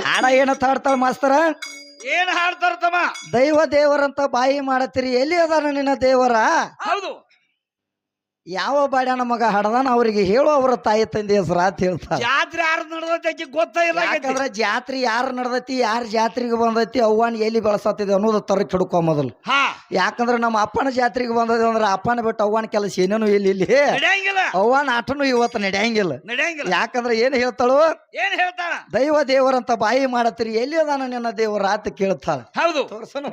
ಹಾಡ ಏನಂತ ಹಾಡ್ತಾಳ ಮಾಸ್ತರ? ಏನ್ ಹಾಡ್ತಾರ ತಮ್ಮ? ದೈವ ದೇವರಂತ ಬಾಯಿ ಮಾಡತ್ತೀರಿ, ಎಲ್ಲಿ ಅದಾನ ನಿನ್ನ ದೇವರ? ಹೌದು. ಯಾವ ಬಾಡ್ಯಾನ ಮಗ ಹಡದಾನ ಅವ್ರಿಗೆ ಹೇಳು, ಅವರ ತಾಯಿ ತಂದೆ ಹೆಸರು ಅಂತ ಹೇಳ್ತಾರ. ಜಾತ್ರೆ ಯಾರು ನಡೆದೈತಿ ಗೊತ್ತಾ ಇಲ್ಲ. ಯಾಕಂದ್ರೆ ಜಾತ್ರೆ ಯಾರು ನಡ್ದೈತಿ, ಯಾರ ಜಾತ್ರೆಗೆ ಬಂದೈತಿ, ಅವ್ವನ್ ಎಲ್ಲಿ ಬೆಳಸತ್ತಿದೆ ಅನ್ನೋದು ತರ ಹಿಡ್ಕೊ ಮೊದಲು. ಯಾಕಂದ್ರೆ ನಮ್ಮ ಅಪ್ಪನ ಜಾತ್ರೆಗೆ ಬಂದದ ಅಂದ್ರೆ ಅಪ್ಪನ ಬಿಟ್ಟು ಅವ್ವನ ಕೆಲಸ ಏನೇನು ಇಲ್ಲಿ ಅವ್ವನ ಆಟನು ಇವತ್ತು ನಡೆಯಂಗಿಲ್ಲ. ಯಾಕಂದ್ರೆ ಏನ್ ಹೇಳ್ತಾಳು? ಏನ್ ಹೇಳ್ತಾಳ? ದೈವ ದೇವರಂತ ಬಾಯಿ ಮಾಡತ್ತೀರಿ, ಎಲ್ಲಿ ಅದಾನ ನಿನ್ನ ದೇವರ ಅಂತ ಕೇಳ್ತಾಳ. ಹೌದು. ತೋರ್ಸನು.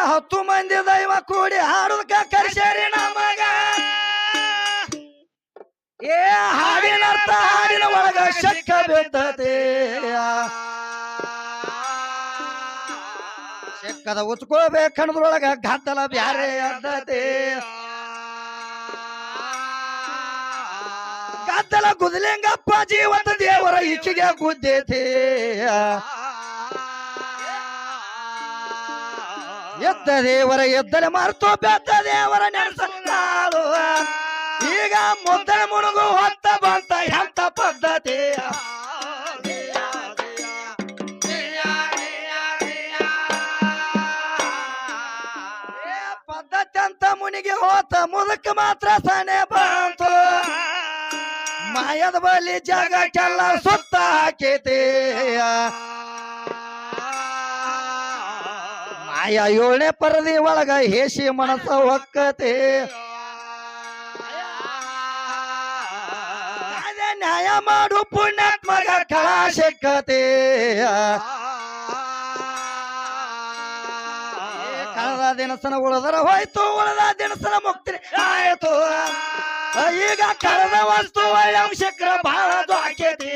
ಹತ್ತು ಮಂದಿ ದೈವ ಕೂಡಿ ಹಾಡುದಕ್ಕ ಕರ್ಸೇರಿ ನಮಗ. ಹಾಡಿನ ಅರ್ಥ ಹಾಡಿನ ಒಳಗ ಶಕ್ಕ ಬಿದ್ದತೆ. ಶಕ್ಕದ ಉಚ್ಕೋಬೇಕನ್ನದ್ರೊಳಗ ಗದ್ದಲ ಬ್ಯಾರೆ ಅದ್ದತೆ. ಗದ್ದಲ ಗುದಲಿಂಗಪ್ಪ ಜೀವದ ದೇವರ ಈಚೆಗೆ ಗುದ್ದೈತಿ. ಎದ್ದ ದೇವರ ಎದ್ದಲೆ ಮರೆತು ಬೆದ್ದ ದೇವರ ನೆನಸು. ಈಗ ಮುದ್ದೆ ಮುಳುಗು ಹೊತ್ತ ಬಂತ ಎಂತ ಪದ್ಧತಿ. ಪದ್ಧತಿ ಅಂತ ಮುನಿಗೆ ಹೋತ ಮುದಕ್ ಮಾತ್ರ ಸನೆ ಬಂತು. ಮಾಯದ ಬಲಿ ಜಗಕ್ಕೆಲ್ಲ ಸುತ್ತ ಹಾಕೈತಿ. ಮಾಯ ಏಳನೇ ಪರದಿ ಒಳಗ ಹೇಸಿ ಮನಸ್ಸ ಹೊಕ್ಕತೆ. ನ್ಯಾಯ ಮಾಡು ಪುಣ್ಯಾತ್ಮಗ ಕಳ ಸಿಕ್ಕತೆ. ಕಳೆದ ದಿನಸನ ಉಳಿದರ ಹೋಯ್ತು, ಉಳಿದ ದಿನಸನ ಮುಕ್ತಿ ಆಯ್ತು. ಈಗ ಕಳೆದ ವಸ್ತು ಒಳ್ಳೆ ಅಂಶಕ್ರ ಬಹಳ ಆಕೇತಿ.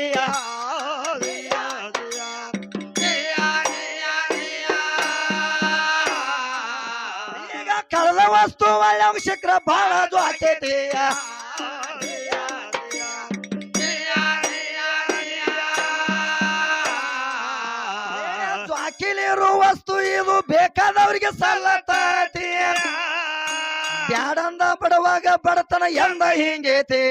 ಈಗ ಕಳೆದ ವಸ್ತು ಒಳ್ಳೆ ಅಂಶಕ್ರ ಬಹಳ ಆಕೇತಿ. ಜ್ವಾಕಿಲಿರೋ ವಸ್ತು ಇದು ಬೇಕಾದವ್ರಿಗೆ ಸಲ್ಲತತಿ. ಬ್ಯಾಡಂದ ಬಡವಾಗ ಬಡತನ ಎಂದ ಹಿಂಗೈತಿ.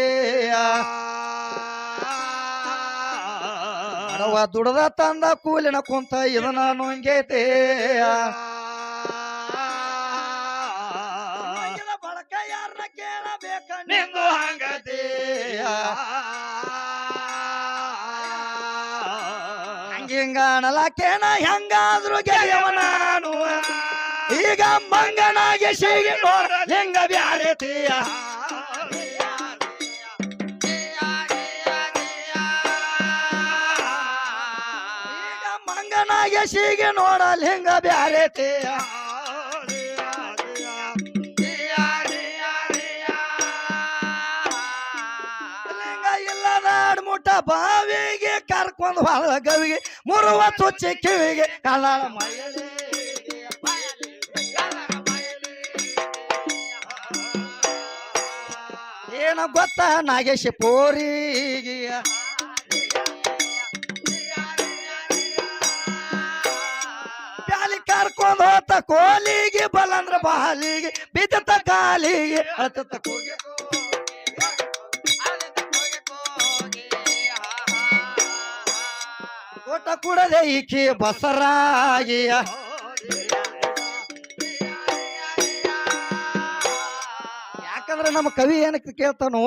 ಬಡವ ದುಡದ ತಂದ ಕೂಲಿನ ಕುಂತ ಇದನ್ನ ನುಂಗೈತಿ. ಬಳಕ ಯಾರನ್ನ ಕೇಳಬೇಕ ನಿಂದು ಹಂಗತಿ. ಹಂಗಿಂಗ ಅನಲಕೇನ ಹೆಂಗಾದ್ರು ಗೆಳೆಯವ ನಾನು. ಈಗ ಮಂಗನಾಗಿ ಸಿಗಿ ನೋಡ ಹೆಂಗ ಬ್ಯಾರೆತಿಯ. ಈಗ ಮಂಗನಾಗಿ ಸಿಗಿ ನೋಡಲ್ ಹೆಂಗ ಬ್ಯಾರೆತಿಯ. ಲಿಂಗ ಇಲ್ಲದ ಅಡ್ಮುಟ್ಟ ಬಾವಿಗೆ ಕರ್ಕೊಂಡ್ ಹೊಳ ಗವಿಗೆ ಮುರುವ ಚುಚ್ಚಿ ಕಿವಿಗೆ ಕಲಾಳ ಮೈಯಲ್ಲಿ. ಏನ ಗೊತ್ತ ನಾಗೇಶ ಪೋರಿಗೆ ಪ್ಯಾಲಿ ಕರ್ಕೊಂಡ್ ಹೋತ ಕೋಲಿಗೆ ಬಲಂದ್ರ ಬಾಲಿಗೆ ಬಿದ್ದ ಕಾಲಿಗೆ ಅಳತ ಕೋಗಿ. ಊಟ ಕೂಡದೆ ಈಕಿ ಬಸರಾಗಿಯ. ಯಾಕಂದ್ರೆ ನಮ್ಮ ಕವಿ ಏನಕ್ಕೆ ಕೇಳ್ತಾನು?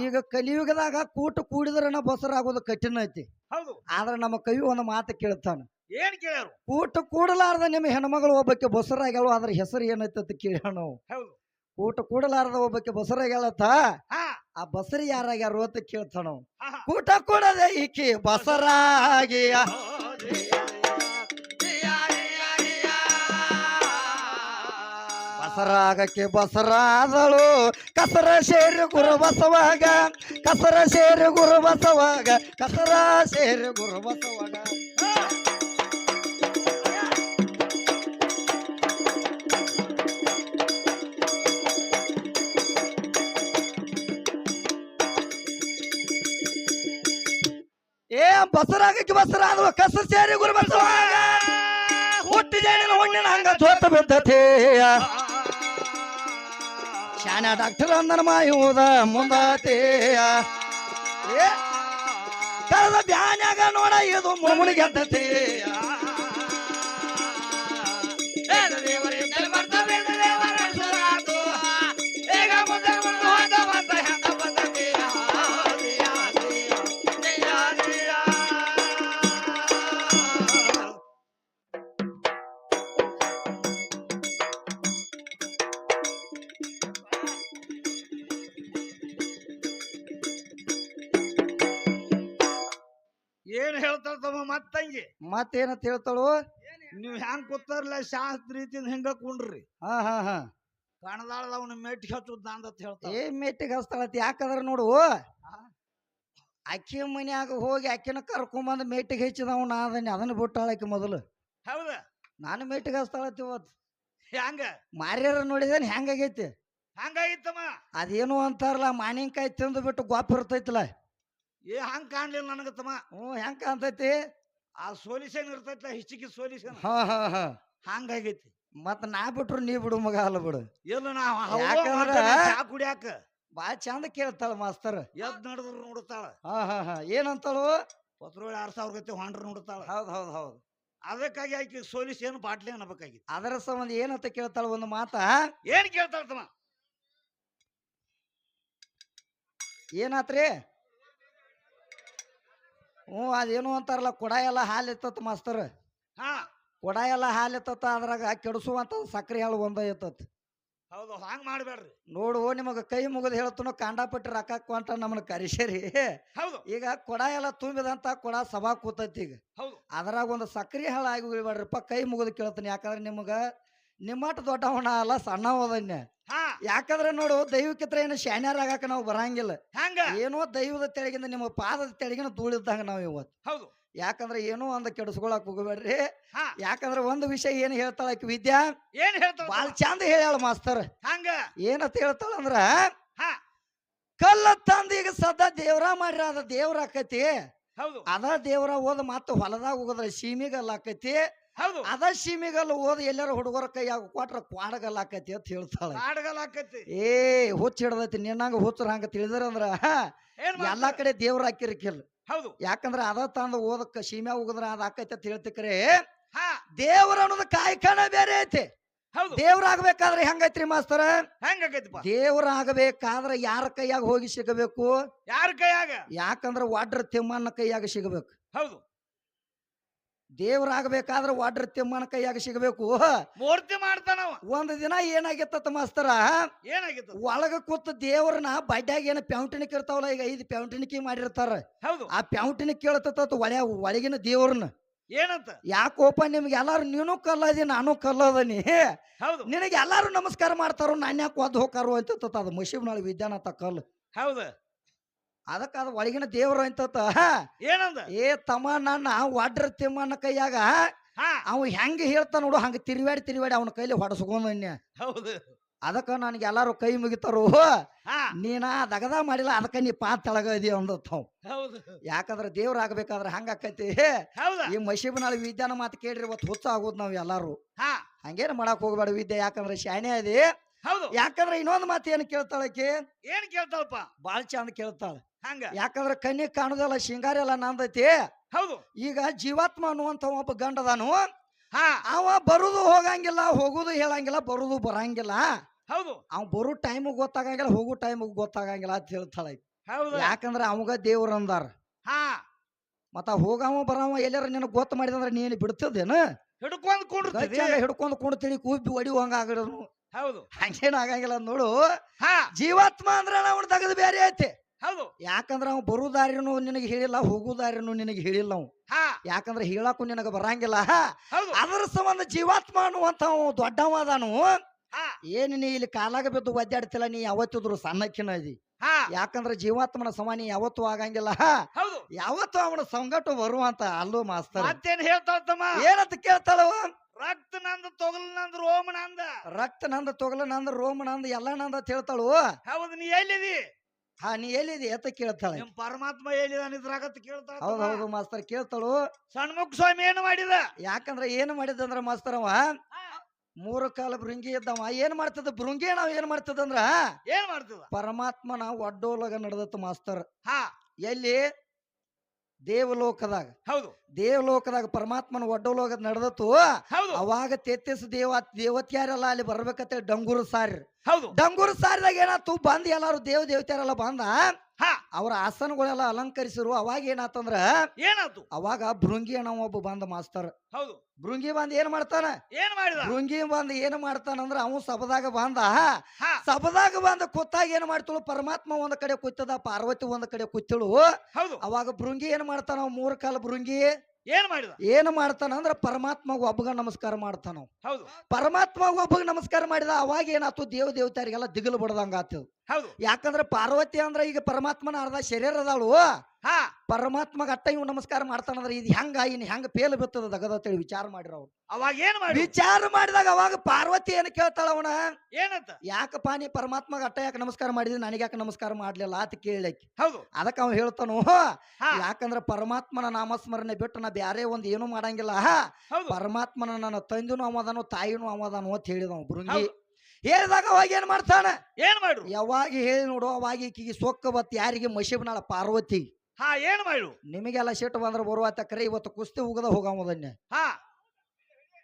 ಈಗ ಕಲಿಯುಗದಾಗ ಕೂಟ ಕೂಡಿದ್ರನ ಬಸರಾಗೋದು ಕಠಿಣ ಐತಿ. ಆದ್ರೆ ನಮ್ಮ ಕವಿ ಒಂದು ಮಾತು ಕೇಳ್ತಾನ. ಏನ್ ಕೇಳ್ಯಾರು? ಕೂಟ ಕೂಡಲಾರ್ದ ನಿಮ್ಮ ಹೆಣ್ಮಗಳು ಒಬ್ಬಕ್ಕೆ ಬಸರಾಗ್ಯಾಳು, ಅದ್ರ ಹೆಸರು ಏನೈತಿ ಕೇಳ ನಾವು. ಕೂಟ ಕೂಡಲಾರ್ದ ಒಬ್ಬಕ್ಕೆ ಬಸರಾಗ್ಯಾಳತ್ತ, ಆ ಬಸರಿ ಯಾರಾಗ್ಯಾರು ಅಂತ ಕೇಳ್ತಾನ. ಕೂಟ ಕೂಡದೆ ಈಕಿ ಬಸರಾಗಿಯ. ಬಸರಾಗಕ್ಕೆ ಬಸರಾದಳು ಕಸರ ಸೇರಿ ಗುರು ಬಸವಾಗ. ಕಸರ ಸೇರಿ ಗುರು ಬಸವಾಗ. ಕಸರ ಸೇರಿ ಗುರು ಬಸವಾಗ. ಬಸರಾಗಕ್ಕೆ ಬಸರ ಆದ್ವ ಕಸ ಸೇರಿ ಗುರು ಬಸವಾಗ ಹುಟ್ಟಿ ಜೇಡಿನ ಹುಣ್ಣಿನ ಹಂಗ ಜೋತ ಬಿದ್ದತೇಯ ಶಾನ ಡಾಕ್ಟರ್ ಅಂದನ ಮಾಯುವುದ ಮುಂದತೇಯ ಕಳೆದ ಬ್ಯಾನ್ಯಾಗ ನೋಡ ಇದು ಮುಳುಮುಳಿಗೆ ಎದ್ದತೇಯ ಏನ್ ಹೇಳ್ತಾರ ತಮ್ಮ ಮತ್ತಂಗಿ ಮತ್ತೇನಂತ ಹೇಳ್ತಾಳು ನೀವ್ ಹೆಂಗ್ ಕೂತಾರಲ್ಲ ಶಾಸ್ತ್ರ ರೀತಿಯಿಂದ ಹೆಂಗ ಕುಂಡ್ರಿ ಹಾ ಹಾ ಹಾ ಕಣದಾಳದ ಅವನ ಮೆಟ್ಟಿಗೆ ಹಚ್ಚುದ ಅಂತ ಹೇಳ್ತಾರ ಏ ಮೆಟ್ಟಿಗೆ ಹಚ್ತಾಳತಿ ಯಾಕಂದ್ರ ನೋಡು ಅಕ್ಕಿ ಮನ್ಯಾಗ ಹೋಗಿ ಅಕ್ಕಿನ ಕರ್ಕೊಂಬಂದ್ ಮೇಟಿಗೆ ಹೆಚ್ಚಿದವ್ ನಾ ಅದನ್ನ ಬಿಟ್ಟಾಳ ಆಕಿ ಮೊದಲು ಹೌದ ನಾನು ಮೇಟಿಗೆ ಹಚ್ತಾಳತಿ ಇವತ್ತು ಹೆಂಗ ಮಾರ್ಯಾರ ನೋಡಿದೇನ್ ಹೆಂಗಾಗೈತಿ ಹಂಗಾಗಿತ್ತಮ್ಮ ಅದೇನು ಅಂತಾರಲ್ಲ ಮಾನಿನ್ಕಾಯಿ ತಿಂದು ಬಿಟ್ಟು ಗೋಪ್ ಇರ್ತೈತಿಲ್ಲ ಹಂಗ ಕಾಣ್ಲಿಲ್ಲ ನನಗತ್ತಮ್ಮ ಹೆಂಗ್ ಕಾಣ್ತೈತಿ ಆ ಸೊಲ್ಯೂಷನ್ ಇರ್ತೈತಿಲ್ಲ ಹಿಚ್ಚಿಗೆ ಸೊಲ್ಯೂಷನ್ ಹಾ ಹಾ ಹಾ ಹಂಗಾಗೈತಿ ಮತ್ತ ನಾ ಬಿಟ್ರು ನೀ ಬಿಡು ಮಗ ಅಲ್ಲ ಬಿಡು ಎಲ್ಲ ನಾ ಯಾಕಂದ್ರ ಚಾ ಕುಡಿಯಾಕ ಬಾ ಚಂದ ಕೇಳ್ತಾಳ ಮಾಸ್ತರ್ ಎದ್ ನಡೆದ್ರು ನೋಡುತ್ತಾಳ ಹಾ ಹಾ ಹಾ ಏನಂತಾಳು ಪತ್ರೊಳಗೆ 2000 ಗತಿ ಹೊಂಡ್ರ ನೋಡುತ್ತಾಳ ಹೌದ್ ಹೌದ್ ಹೌದ್ ಅದಕ್ಕಾಗಿ ಆಕಿ ಸೊಲ್ಯೂಷನ್ ಬಾಟ್ಲಿ ಅನ್ನಬೇಕಾಗಿತ್ತು ಅದರ ಸಂಬಂಧ ಏನಂತ ಕೇಳ್ತಾಳ ಒಂದು ಮಾತ ಏನ್ ಕೇಳ್ತಾಳ ತಮ್ಮ ಏನಾತ್ರಿ ಅದೇನು ಅಂತಾರಲ್ಲ ಕೊಡ ಎಲ್ಲ ಹಾಲು ಇತ್ತತ್ ಮಾಸ್ತರ್ ಹಾ ಕೊಡ ಎಲ್ಲ ಹಾಲು ಇತ್ತತ್ತ ಅದ್ರಾಗ ಕೆಡಿಸುವಂತ ಸಕ್ರೆ ಹಾಳು ಒಂದ ಇತ್ತತ್ ಹೌದು ಹಂಗ್ ಮಾಡ್ಬೇಡ್ರಿ ನೋಡು ನಿಮಗ ಕೈ ಮುಗಿದು ಹೇಳ್ತನೋ ಕಾಂಡಾಪಟ್ಟಿ ರೊಕ್ಕ ಕೊಂಟ ನಮ್ಮನ್ನ ಕರಿಸೇರಿ ಹೌದು ಈಗ ಕೊಡ ಎಲ್ಲ ತುಂಬಿದಂತ ಕೊಡ ಸಭಾ ಕೂತೈತಿ ಈಗ ಹೌದು ಅದ್ರಾಗ ಒಂದು ಸಕ್ರೆ ಹಾಳು ಆಗಿ ಉಳಿಬೇಡ್ರಿಪ್ಪ ಕೈ ಮುಗಿದು ಕೇಳ್ತೀನಿ ಯಾಕಂದ್ರೆ ನಿಮಗ ನಿಮ್ಮಟ ದೊಡ್ಡವನ ಅಲ್ಲ ಸಣ್ಣವದನ್ಯ ಹಾ ಯಾಕಂದ್ರೆ ನೋಡು ದೈವಕ್ಕಿತ್ರ ಏನು ಶಾನ್ಯಾರಾಗಾಕ ನಾವು ಬರಂಗಿಲ್ಲ ಹಂಗ ಏನೋ ದೈವದ ತೆಳಗಿಂದ ನಿಮ್ಮ ಪಾದದ ತೆಳಗಿನ ಧೂಳಿದ್ದಂಗ ನಾವು ಇವತ್ತು ಹೌದು ಯಾಕಂದ್ರೆ ಏನೋ ಒಂದ್ ಕೆಡಿಸ್ಕೊಳಕ್ ಹೋಗಬೇಡ್ರಿ ಹಾ ಯಾಕಂದ್ರೆ ಒಂದು ವಿಷಯ ಏನ್ ಹೇಳ್ತಾಳ ಆಕಿ ವಿದ್ಯಾ ಏನ್ ಹೇಳ್ತಾಳ ಬಾಳ್ ಚಂದ ಹೇಳ್ಯಾಳ ಮಾಸ್ತರ್ ಹಂಗ ಏನಂತ ಹೇಳ್ತಾಳ ಅಂದ್ರ ಹಾ ಕಲ್ಲ ತಂದ ಈಗ ಸದಾ ದೇವ್ರ ಮಾಡ್ರಿ ಅದ ದೇವ್ರ ಆಕತಿ ಹೌದು ಅದ ದೇವ್ರ ಓದ್ ಮತ್ತ ಹೊಲದಾಗ ಹೋಗದ್ರ ಸೀಮಿಗಲ್ಲ ಆಕತಿ ಹೌದು ಅದ ಸೀಮಿಗಲ್ಲ ಓದ್ ಎಲ್ಲಾರ ಹುಡುಗರ ಕೈಯಾಗ ಕೊಟ್ರ ಕ್ವಾಡಗಲ್ಲ ಆಕತಿ ಅಂತ ಹೇಳ್ತಾಳ ಆಡಗಲ್ ಆಕತಿ ಏ ಹುಚ್ಚ ಹಿಡ್ದೈತಿ ನಿನ್ನಂಗ ಹುಚ್ಚರ ಹಂಗ ತಿಳಿದ್ರ ಅಂದ್ರ ಏನ್ ಮಾಡ್ತಾರ? ಎಲ್ಲಾ ಕಡೆ ದೇವ್ರ ಹಾಕಿರ್ಕಿಲ್ಲ ಹೌದು ಯಾಕಂದ್ರ ಅದ ತಂದ ಓದಕ್ಕ ಸೀಮ್ಯಾ ಹೋಗದ್ರ ಅದ ಆಕೈತಿ ಅಂತ ಹೇಳ್ತಿಕ್ರೆ ಹಾ ದೇವ್ರ ಅನ್ನೋದು ಕಾಯ್ಕಣ ಬೇರೆ ಐತಿ ಹೌದು ದೇವ್ರ ಆಗ್ಬೇಕಾದ್ರೆ ಹೆಂಗೈತ್ರಿ ಮಾಸ್ತರ ಹೆಂಗಾಗೈತಿಪ್ಪ ದೇವ್ರ ಆಗಬೇಕಾದ್ರ ಯಾರ ಕೈಯಾಗ ಹೋಗಿ ಸಿಗಬೇಕು ಯಾರ ಕೈಯಾಗ ಯಾಕಂದ್ರ ವಾಡ್ರ ತಿಮ್ಮನ ಕೈಯಾಗ ಸಿಗಬೇಕು ಹೌದು ದೇವ್ರ ಆಗ್ಬೇಕಾದ್ರ ವಾಡ್ರ ತಿಮ್ಮನ ಕೈಯಾಗ ಸಿಗಬೇಕು ಮೂರ್ತಿ ಮಾಡ್ತಾನವ ಒಂದ್ ದಿನ ಏನಾಗಿತ್ತ ಮಾಸ್ತರ ಏನಾಗಿತ್ತು ಒಳಗ ಕೂತ್ ದೇವ್ರನ ಬಡ್ಡ್ಯಾಗ ಏನ ಪ್ಯಾಂಟಿನಿಕ್ ಇರ್ತಾವಲ್ಲ ಈಗ 5 ಪ್ಯಾಂಟಿನಿಕಿ ಮಾಡಿರ್ತಾರ ಹೌದು ಆ ಪ್ಯಾಂಟಿನಿಕ್ ಕೇಳ್ತತ್ ಒಳಗಿನ ದೇವ್ರನ್ನ ಏನಂತ ಯಾಕೋಪ ನಿಮ್ಗೆ ಎಲ್ಲಾರು ನೀನು ಕಲ್ಲದಿ ನಾನು ಕಲ್ಲದನಿ ಹೌದು ನಿನಗೆ ಎಲ್ಲಾರು ನಮಸ್ಕಾರ ಮಾಡ್ತಾರೋ ನಾನು ಯಾಕೆ ಒದ್ದು ಹೋಗಾರು ಅಂತ ಅದು ಮುಷಿಬ್ನಾಳ ವಿದ್ಯಾನಾಥ ಕಲ್ಲು ಹೌದು ಅದಕ್ಕ ಅದು ಒಳಗಿನ ದೇವ್ರು ಅಂತತ ಏನಂದ ಏ ತಮ್ಮ ನನ್ನ ವಾಡ್ರ ತಿಮ್ಮನ ಕೈಯಾಗ ಹಾ ಅವ ಹೆಂಗ ಹೇಳ್ತಾ ನೋಡು ಹಂಗ ತಿರುವಾಡಿ ಅವನ ಕೈಲಿ ಹೊಡಸ್ಕೊಂಡನ್ಯ ಹೌದು ಅದಕ್ಕ ನನಗೆ ಎಲ್ಲಾರು ಕೈ ಮುಗಿತಾರು ಹಾ ನೀನ ದಗದ ಮಾಡಿಲ್ಲ ಅದಕ್ಕ ನೀ ತೆಳಗದಿ ಅಂದತ್ತವ್ ಹೌದು ಯಾಕಂದ್ರ ದೇವ್ರ ಆಗ್ಬೇಕಾದ್ರ ಹಂಗ ಆಕೈತಿ ಹೌದಾ ಈ ಮಸೀಬನಾಳ ವಿದ್ಯಾನ ಮಾತು ಕೇಳ್ರಿ ಇವತ್ತು ಹುಚ್ಚ ಆಗೋದ್ ನಾವ್ ಎಲ್ಲಾರು ಹಾ ಹಂಗೇನ್ ಮಾಡಕ್ ಹೋಗ್ಬೇಡ ವಿದ್ಯೆ ಯಾಕಂದ್ರ ಶಾನೆ ಅದಿ ಹೌದು ಯಾಕಂದ್ರ ಇನ್ನೊಂದ್ ಮಾತು ಏನ್ ಕೇಳ್ತಾಳಕಿ ಏನ್ ಕೇಳ್ತಾಳಪ್ಪ ಬಾಳ್ ಚಂದ ಕೇಳ್ತಾಳ ಹಂಗ ಯಾಕಂದ್ರ ಕಣ್ಣಿಗ್ ಕಾಣುದಲ್ಲ ಶಿಂಗಾರ ಎಲ್ಲ ನಂದೈತಿ ಹೌದು ಈಗ ಜೀವಾತ್ಮ ಅನ್ನುವಂತ ಒಬ್ಬ ಗಂಡದಾನು ಹಾ ಅವ ಬರುದು ಹೋಗಂಗಿಲ್ಲ ಹೋಗುದು ಹೇಳಂಗಿಲ್ಲ ಬರುದು ಬರಂಗಿಲ್ಲ ಹೌದು ಅವ್ ಬರೋ ಟೈಮ್ ಗೊತ್ತಾಗಂಗಿಲ್ಲ ಹೋಗೋ ಟೈಮ್ ಗೊತ್ತಾಗಂಗಿಲ್ಲ ಅಂತ ಹೇಳ್ತಾಳ ಹೌದು ಯಾಕಂದ್ರ ಅವಾಗ ದೇವ್ರ ಅಂದಾರ ಹಾ ಮತ್ತ ಹೋಗವ ಬರವ ಎಲ್ಲಾರ ನಿನಗ್ ಗೊತ್ತ ಮಾಡಿದಂದ್ರ ನೀನ್ ಬಿಡ್ತದೇನು ಹಿಡ್ಕೊಂಡ್ ಕುಂಡಿರ್ತೀವಿ ಹಿಡ್ಕೊಂಡು ಕುಂಡ್ತೀನಿ ಕೂಬಿ ಹೊಡಿ ಹಂಗ ಆಗಿರೋನು ಹೌದು ಹಂಗೇನ್ ಆಗಂಗಿಲ್ಲ ನೋಡು ಹಾ ಜೀವಾತ್ಮ ಅಂದ್ರ ಅವನ್ ತಗದ್ ಬೇರೆ ಐತಿ ಹೌದು ಯಾಕಂದ್ರ ಅವ್ ಬರೋ ದಾರಿನೂ ನಿನಗೆ ಹೇಳಿಲ್ಲ ಹೋಗೋ ದಾರಿನೂ ನಿನಗೆ ಹೇಳಿಲ್ಲ ಅವ್ ಹಾ ಯಾಕಂದ್ರ ಹೇಳಕ್ಕೂ ನಿನಗ ಬರಂಗಿಲ್ಲ ಹೌದು ಅದರ ಸಂಬಂಧ ಜೀವಾತ್ಮ ಅನ್ನುವಂತ ದೊಡ್ಡವ ಅದಾನು ಹಾ ಏನ್ ನೀ ಇಲ್ಲಿ ಕಾಲಾಗ ಬಿದ್ದು ಒದ್ದಾಡ್ತಿಲ್ಲ ನೀ ಯಾವತ್ತಿದ್ರು ಸಣ್ಣಕ್ಕಿನ ಅದಿ ಹಾ ಯಾಕಂದ್ರ ಜೀವಾತ್ಮನ ಸಮಾನಿ ಯಾವತ್ತೂ ಆಗಂಗಿಲ್ಲ ಹೌದು ಯಾವತ್ತು ಅವನ ಸಂಗಟ ಬರುವಂತ ಅಲ್ಲೂ ಮಾಸ್ತರ್ ಮತ್ತೇನ್ ಹೇಳ್ತಾಳತ್ತಮ್ಮ ಏನಂತ ಕೇಳ್ತಾಳವ ರಕ್ತ ನಂದು ತೊಗಲ್ ನಂದು ರೋಮ ನಂದ ರಕ್ತ ನಂದ ತೊಗಲ ನಂದ ರೋಮ ನಂದ ಎಲ್ಲ ನಂದ ಅಂತ ಹೇಳ್ತಾಳು ಹೌದು ನೀ ಎಲ್ಲಿದಿ ಹಾ ನೀ ಎಲ್ಲಿದೆ ಎತ್ತ ಕೇಳ್ತಾಳೆ. ನಿಮ್ ಪರಮಾತ್ಮ ಎಲ್ಲಿದಾನ ಇದ್ರಾಗತ್ ಕೇಳ್ತಾಳ. ಹೌದು ಹೌದು ಮಾಸ್ತರ್ ಕೇಳ್ತಾಳು. ಸಣ್ಮುಖ ಸ್ವಾಮಿ ಏನು ಮಾಡಿದ? ಯಾಕಂದ್ರ ಏನು ಮಾಡಿದಂದ್ರ ಮಾಸ್ತರ್ ಅವ 3 ಕಾಲ ಭೃಂಗಿ ಇದ್ದವ ಏನ್ ಮಾಡ್ತದ ಭೃಂಗಿ ನಾವ್ ಏನ್ ಮಾಡ್ತದಂದ್ರ ಏನ್ ಮಾಡ್ತದ? ಪರಮಾತ್ಮನ ಒಡ್ಡೋಲಗ ನಡೆದತ್ತು ಮಾಸ್ತರ್. ಹಾ ಎಲ್ಲಿ ದೇವಲೋಕದಾಗ. ಹೌದು ದೇವಲೋಕದಾಗ ಪರಮಾತ್ಮನ ಒಡ್ಡೋಲೋಗ ನಡೆದತ್ತು. ಹೌದು ಅವಾಗ ತೆತ್ತಿಸ್ ದೇವತ್ಯಾರೆಲ್ಲ ಅಲ್ಲಿ ಬರ್ಬೇಕಂತ ಡಂಗೂರು ಸಾರಿ. ಹೌದು ಡಂಗೂರು ಸಾರಿದಾಗ ಏನಾತು ಬಂದ್ ಎಲ್ಲಾರು ದೇವತೆಯರೆಲ್ಲ ಬಂದ ಹಾ ಅವ್ರ ಆಸನಗಳೆಲ್ಲ ಅಲಂಕರಿಸಿರು. ಅವಾಗ ಏನಾತಂದ್ರ ಏನಾಯ್ತು? ಅವಾಗ ಭೃಂಗಿ ಅನ್ನೋ ಒಬ್ಬ ಬಂದ ಮಾಸ್ತರ್. ಹೌದು ಭೃಂಗಿ ಬಂದ್ ಏನ್ ಮಾಡ್ತಾನ? ಏನ್ ಮಾಡಿದ? ಭೃಂಗಿ ಬಂದ್ ಏನ್ ಮಾಡ್ತಾನಂದ್ರ ಅವ ಸಭದಾಗ ಬಂದ. ಹಾ ಸಭದಾಗ ಬಂದ ಕೂತಾಗ ಏನ್ ಮಾಡ್ತಳು? ಪರಮಾತ್ಮ ಒಂದ್ ಕಡೆ ಕೂತದ, ಪಾರ್ವತಿ ಒಂದ್ ಕಡೆ ಕೂತಳು. ಹೌದು ಅವಾಗ ಭೃಂಗಿ ಏನ್ ಮಾಡ್ತಾನ? 3 ಕಾಲ ಭೃಂಗಿ ಏನ್ ಮಾಡಿದ? ಏನ್ ಮಾಡ್ತಾನ ಅಂದ್ರ ಪರಮಾತ್ಮಗ ಒಬ್ಬಗ ನಮಸ್ಕಾರ ಮಾಡ್ತಾನ. ಹೌದು ಪರಮಾತ್ಮ ಒಬ್ಬಗ ನಮಸ್ಕಾರ ಮಾಡಿದ. ಅವಾಗ ಏನಾತು? ದೇವತೆಯರಿಗೆಲ್ಲ ದಿಗಲು ಬಡದಂಗ ಆತದ. ಹೌದು ಯಾಕಂದ್ರ ಪಾರ್ವತಿ ಅಂದ್ರ ಈಗ ಪರಮಾತ್ಮನ ಅರ್ಧ ಶರೀರ ಅದಾಳು. ಹಾ ಪರಮಾತ್ಮಗ ಅಟ್ಟ ಇವ್ ನಮಸ್ಕಾರ ಮಾಡ್ತಾನಂದ್ರ ಇದು ಹೆಂಗ ಇನ್ ಹೆಂಗ ಪೇಲ್ ಬಿತ್ತದ ದಗದತ್ತೇಳಿ ವಿಚಾರ ಮಾಡಿರ ಅವ್ರು. ಅವಾಗ ಏನ್ ಮಾಡಿ? ವಿಚಾರ ಮಾಡಿದಾಗ ಅವಾಗ ಪಾರ್ವತಿ ಏನ್ ಕೇಳ್ತಾಳ ಅವನ? ಏನಂತ? ಯಾಕಪ್ಪ ನೀ ಪರಮಾತ್ಮಗ ಅಟ್ಟ ಯಾಕೆ ನಮಸ್ಕಾರ ಮಾಡಿದ್ವಿ, ನನಗೆ ಯಾಕೆ ನಮಸ್ಕಾರ ಮಾಡ್ಲಿಲ್ಲ ಅಂತ ಕೇಳಕ್ಕೆ. ಹೌದು ಅದಕ್ಕ ಅವ ಹೇಳ್ತಾನು, ಹಾ ಯಾಕಂದ್ರ ಪರಮಾತ್ಮನ ನಾಮಸ್ಮರಣೆ ಬಿಟ್ಟು ನಾ ಬ್ಯಾರೆ ಒಂದ್ ಏನು ಮಾಡಂಗಿಲ್ಲ. ಹೌದು ಪರಮಾತ್ಮನ ನನ್ನ ತಂದೆನೂ ಅವದಾನು ತಾಯಿನೂ ಅವದಾನು ಅಂತ ಹೇಳಿದವ ಭೃಂಗಿ. ಹೌದು. ಹೇಳಿದಾಗ ಅವಾಗ ಏನ್ ಮಾಡ್ತಾನ? ಏನ್ ಮಾಡ್ರು? ಯಾವಾಗ ಹೇಳಿ ನೋಡು, ಅವಾಗ ಈಕಿಗೆ ಸೊಕ್ಕ ಬತ್ ಯಾರಿಗೆ? ಮಶಿಬನಾಳ ಪಾರ್ವತಿ. ಹಾ ಏನ್ ಮಾಡ್ರು? ನಿಮಗೆಲ್ಲ ಸಿಟ್ಟು ಬಂದ್ರ ಬರುವಾತ ಕರೆ ಇವತ್ತು ಕುಸ್ತಿ ಉಗದ ಹೋಗಮದನ್ಯ. ಹಾ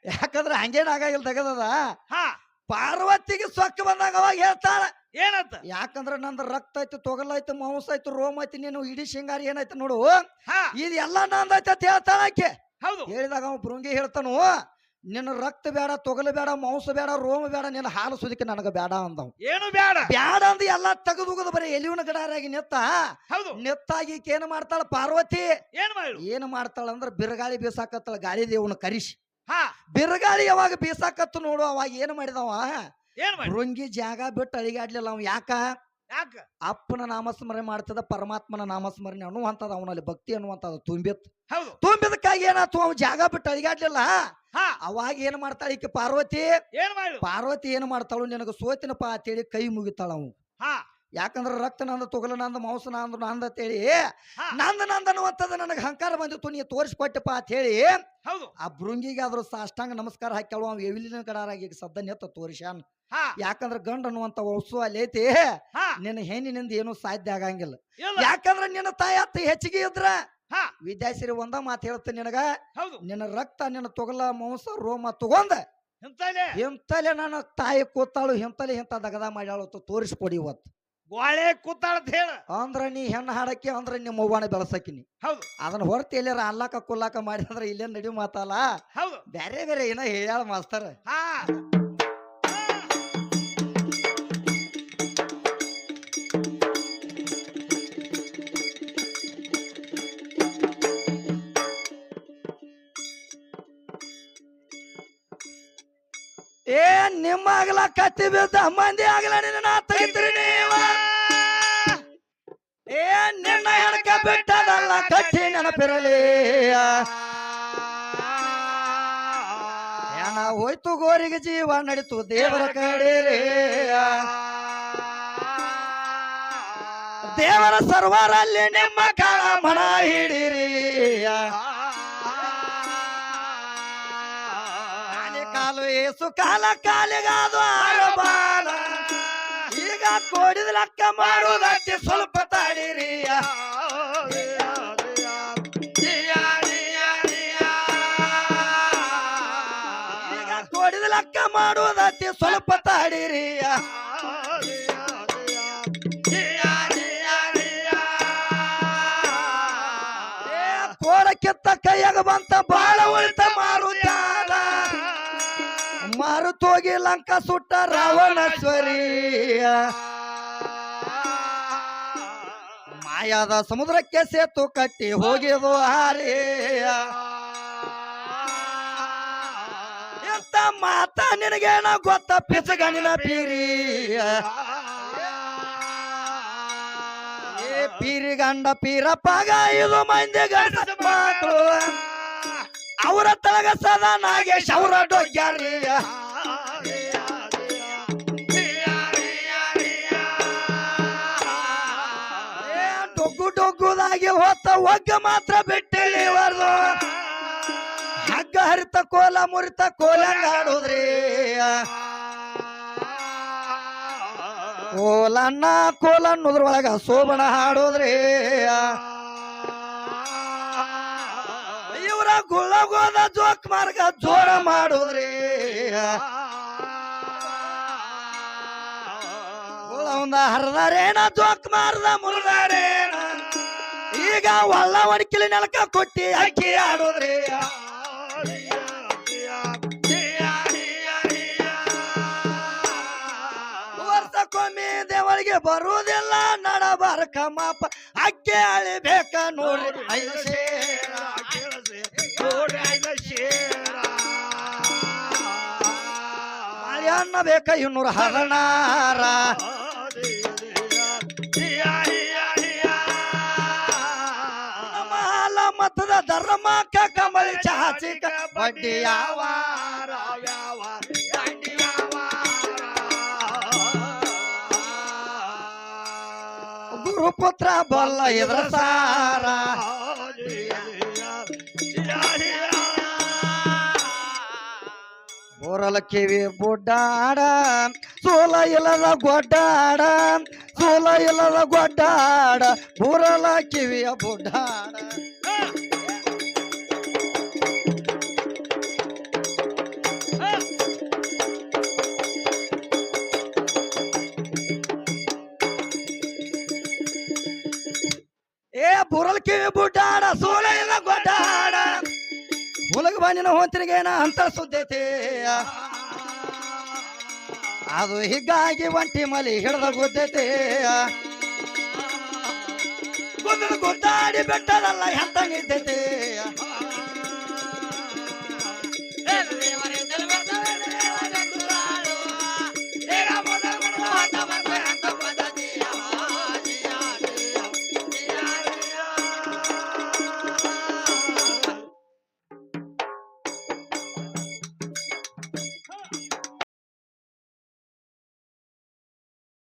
ಯಾಕಂದ್ರ ಹಂಗೇನ್ ಆಗಾಗಿಲ್ಲ ತಗದದ. ಹಾ ಪಾರ್ವತಿಗೆ ಸೊಕ್ಕ ಬಂದಾಗ ಅವಾಗ ಹೇಳ್ತಾಳ ಏನಂತ? ಯಾಕಂದ್ರ ನಂದು ರಕ್ತ ಐತಿ, ತೊಗಲೈತಿ, ಮಾಂಸ ಐತಿ, ರೋಮ್ ಐತಿ, ನೀನು ಇಡೀ ಶೃಂಗಾರ ಏನೈತಿ ನೋಡು, ಹಾ ಇದು ಎಲ್ಲಾ ನಂದೈತಿ ಅಂತ ಹೇಳ್ತಾಳ ಆಕೆ. ಹೌದು ಹೇಳಿದಾಗ ಅವ ಭೃಂಗಿ ಹೇಳ್ತಾನು, ನಿನ್ನ ರಕ್ತ ಬೇಡ, ತೊಗಲು ಬೇಡ, ಮಾಂಸ ಬೇಡ, ರೋಮ ಬೇಡ, ನಿನ್ನ ಹಾಲು ಸುದಿಕೆ ನನಗ ಬೇಡ ಅಂದವ್. ಏನು ಬೇಡ? ಬ್ಯಾಡ ಅಂದ ಎಲ್ಲಾ ತೆಗೆದುಗುದು ಬರೀ ಎಲಿವನ ಗಡಾರಾಗಿ ನಿತ್ತ. ಹೌದು ನಿತ್ತಾಗಿ ಏನ್ ಮಾಡ್ತಾಳ ಪಾರ್ವತಿ? ಏನ್ ಮಾಡ್ರು? ಏನ್ ಮಾಡ್ತಾಳ ಅಂದ್ರ ಬಿರುಗಾಳಿ ಬೀಸಾಕತ್ತಳ. ಗಾಳಿ ದೇವನ ಕರಿಸಿ ಹಾ ಬಿರುಗಾಳಿ ಯಾವಾಗ ಬೀಸಾಕತ್ತು ನೋಡು, ಅವಾಗ ಏನ್ ಮಾಡಿದವ? ಏನ್ ಮಾಡಿ? ಭೃಂಗಿ ಜಾಗ ಬಿಟ್ಟು ಅಳಿಗಾಡ್ಲಿಲ್ಲ ಅವ. ಯಾಕ? ಯಾಕ? ಅಪ್ಪನ ನಾಮಸ್ಮರಣೆ ಮಾಡ್ತದ, ಪರಮಾತ್ಮನ ನಾಮಸ್ಮರಣೆ ಅನ್ನುವಂಥದ್ದು ಅವನಲ್ಲಿ ಭಕ್ತಿ ಅನ್ನುವಂಥದ್ದು ತುಂಬಿತ್ತು. ಹೌದು ತುಂಬಿದಕ್ಕಾಗಿ ಏನಾತು? ಅವ್ ಜಾಗ ಬಿಟ್ಟು ಅಳಿಗಾಡ್ಲಿಲ್ಲ. ಹಾ ಅವಾಗ ಏನ್ ಮಾಡ್ತಾಳ ಈಕೆ ಪಾರ್ವತಿ? ಏನ್ ಮಾಡ್ರು? ಪಾರ್ವತಿ ಏನ್ ಮಾಡ್ತಾಳು? ನಿನಗ ಸೋತಿನಪ್ಪ ಅಂತೇಳಿ ಕೈ ಮುಗಿತಾಳ ಅವು. ಹಾ ಯಾಕಂದ್ರ ರಕ್ತ ನಂದ, ತೊಗಲ ನಂದ, ಮಾಂಸ ನಂದು ನಂದ ಅಂತೇಳಿ ಹಾ ನಂದ ಅನ್ನುವಂಥದ್ದು ನನಗೆ ಅಹಂಕಾರ ಬಂದಿತ್ತು, ನೀ ತೋರಿಸ್ಕೊಟ್ಟಪ್ಪ ಅಂತ ಹೇಳಿ ಹೌದು ಆ ಭೃಂಗಿಗೆ ಆದ್ರೂ ಸಾಷ್ಟಾಂಗ ನಮಸ್ಕಾರ ಹಾಕ್ಯಾಳು. ಅವ್ ಎವಿಲಿನ ಕಡಾರಾಗಿ ಸದ್ದ ನೆತ್ತ ತೋರಿಸ್ಯಾನ. ಹಾ ಯಾಕಂದ್ರ ಗಂಡ ಅನ್ನುವಂತ ವಸ್ತು ಅಲ್ಲಿ ಐತಿ. ಹಾ ನಿನ್ನ ಹೆಣ್ಣಿನಿಂದ ಏನು ಸಾಧ್ಯ ಆಗಂಗಿಲ್ಲ. ಇಲ್ಲ ಯಾಕಂದ್ರ ನಿನ್ನ ತಾಯಿ ಅತ್ತ ಹೆಚ್ಚಿಗೆ ಇದ್ರ ಹಾ ವಿದ್ಯಾಸಿರಿ ಒಂದ ಮಾತು ಹೇಳ್ತೀನಿ ನಿನಗ, ಹೌದು ನಿನ್ನ ರಕ್ತ, ನಿನ್ನ ತೊಗಲ, ಮಾಂಸ, ರೋಮ ತಗೊಂಡ ಎಂತಲೇ ಇಂತಲೇ ನನ್ನ ತಾಯಿ ಕೂತಾಳು, ಇಂತಲೇ ಇಂತ ದಗದ ಮಾಡ್ಯಾಳು ಅಂತ ತೋರಿಸ್ಕೊಡಿ ಇವತ್ತು. ಗೋಳೆ ಕೂತಾಳತ್ ಹೇಳ ಅಂದ್ರ ನೀ ಹೆಣ್ಣು ಹಾಡಕ್ಕೆ ಅಂದ್ರ ನಿಮ್ಮ ಅವ್ವನ ಬೆಳಸಕಿನಿ. ಹೌದು ಅದನ್ನ ಹೊರತು ಎಲ್ಲಾರ ಅಲ್ಲಾಕ ಕುಲ್ಲಾಕ ಮಾಡಿದ್ರ ಇಲ್ಲೇ ನಡಿ ಮಾತಲ್ಲ. ಹೌದು ಬೇರೆ ಬೇರೆ ಏನೋ ಹೇಳ್ಯಾಳ ಮಾಸ್ತರ್. ಹಾ ಏ ನಿಮ್ಮ ಆಗಲ ಕತ್ತಿ ಬಿದ್ದ ಮಂದಿ ಆಗಲ ನಿನ್ನ ತೆಗಿತೀರಿ ನೀವ. ಏ ನಿನ್ನ ಹೆಣಕ ಬಿಟ್ಟದಲ್ಲ ಕಟ್ಟಿ ನೆನಪಿರಲಿ. ಹೆಣ ಹೋಯ್ತು ಗೋರಿಗೆ ಜೀವ ನಡಿತು ದೇವರ ಕಡೆ. ದೇವರ ಸರ್ವರಲ್ಲಿ ನಿಮ್ಮ ಕಾಲ ಮನ ಹಿಡಿರಿ. ಕಾಲು ಏಸು ಕಾಲ ಕಾಲಿಗಾದು ಆರಬಾಲ. ಈಗ ಕೋಡಿದ ಲೆಕ್ಕ ಮಾಡುವುದಕ್ಕೆ ಸ್ವಲ್ಪ ತಾಡಿರಿ. ಈಗ ಕೋಡಿದ ಲೆಕ್ಕ ಮಾಡುವುದಕ್ಕೆ ಸ್ವಲ್ಪ ತಾಡಿರಿ. ಕೋಡಕ್ಕಿತ್ತ ಕೈಯಾಗ ಬಂತ ಬಾಳ ಉಳಿತ ಮಾರುತ್ಯಾಲ. ಮಾರುತೋಗಿ ಲಂಕ ಸುಟ್ಟ ರಾವಣೇಶ್ವರಿ. ಮಾಯಾದ ಸಮುದ್ರಕ್ಕೆ ಸೇತು ಕಟ್ಟಿ ಹೋಗಿದು ಹಾರಿ. ಎಂತ ಮಾತ ನಿನಗೇನ ಗೊತ್ತ ಪಿಸಗಣಿನ ಪೀರಿ. ಏ ಪೀರಿ ಗಂಡ ಪೀರಪ್ಪಾಗ 5 ಮಂದಿ ಗಂಡ ಮಕ್ಕಳು. ಅವರ ತಳಗ ಸದಾ ನಾಗೇಶ್ ಅವರ ಡೊಗ್ಯಾರಿ. ಊರಿಗೆ ಹೋತ ಒಗ್ಗ ಮಾತ್ರ ಬಿಟ್ಟಿಳಿವರ್ದು ಹಗ್ಗ ಹರಿತ ಕೋಲ ಮುರಿತ ಕೋಲಂಗಾಡುದ್ರಿ ಕೋಲನ್ನ ಕೋಲ ಅನ್ನೋದ್ರೊಳಗ ಸೋಬಣ ಹಾಡೋದ್ರಿ ಇವರ ಗುಳ್ಳಗೋದ ಜೋಕ್ ಮಾರ್ಗ ಜೋರ ಮಾಡೋದ್ರಿ ಗುಳ್ಳವಂದ ಹರಿದಾರೇನ ಜೋಕ್ ಮಾರ್ದ ಮುರಿದಾರೇನ ಈಗ ಒಳ್ಳ ಒಣಕಿಲಿ ನೆಲಕ ಕೊಟ್ಟಿ ಅಕ್ಕಿ ಆಡೋದ್ರಿ ವರ್ಷಕ್ಕೊಮ್ಮೆ ದೇವರಿಗೆ ಬರುವುದಿಲ್ಲ ನಡಬಾರಕ ಮಾಪ ಅಕ್ಕಿ ಅಳಿಬೇಕ ನೋಡ್ರಿ ಐದು ಸೇರ ಅನ್ನ ಬೇಕ 216 ಮಾಲ ಮತದ ಧರ್ಮಕ್ಕ ಕಮಳಿ ಚಾಚಿಕ ಬಡ್ಡಿ ಯಾವ ಗುರುಪುತ್ರ ಬಲ್ಲ ಇದ್ರ ಸಾರ ಬೋರಲ ಕಿವಿ ಬುಡ್ಡಾಡ ಸೋಲ ಇಲ್ಲದ ಗೊಡ್ಡಾಡ ಸೋಲ ಇಲ್ಲದ ಗೊಡ್ಡಾಡ ಬೋರಲ ಕಿವಿಯ ಬುಡ್ಡಾಡ ಏ ಬೋರಲ ಕಿವಿ ಬುಡ್ಡಾಡ ಸೋಲ ಇಲ್ಲ ಗೊಡ್ಡಾಡ ಹುಲಗ ಬಾನಿನ ಹೋಂತಿರಿಗೇನ ಅಂತ ಸುದ್ದೈತಿ ಅದು ಹೀಗಾಗಿ ಒಂಟಿ ಮಲಿ ಹಿಡ್ದ ಗುದ್ದೈತಿ ಗುದ್ದಾಡಿ ಬೆಟ್ಟದಲ್ಲ ಎಂತ ನಿದ್ದೈತಿ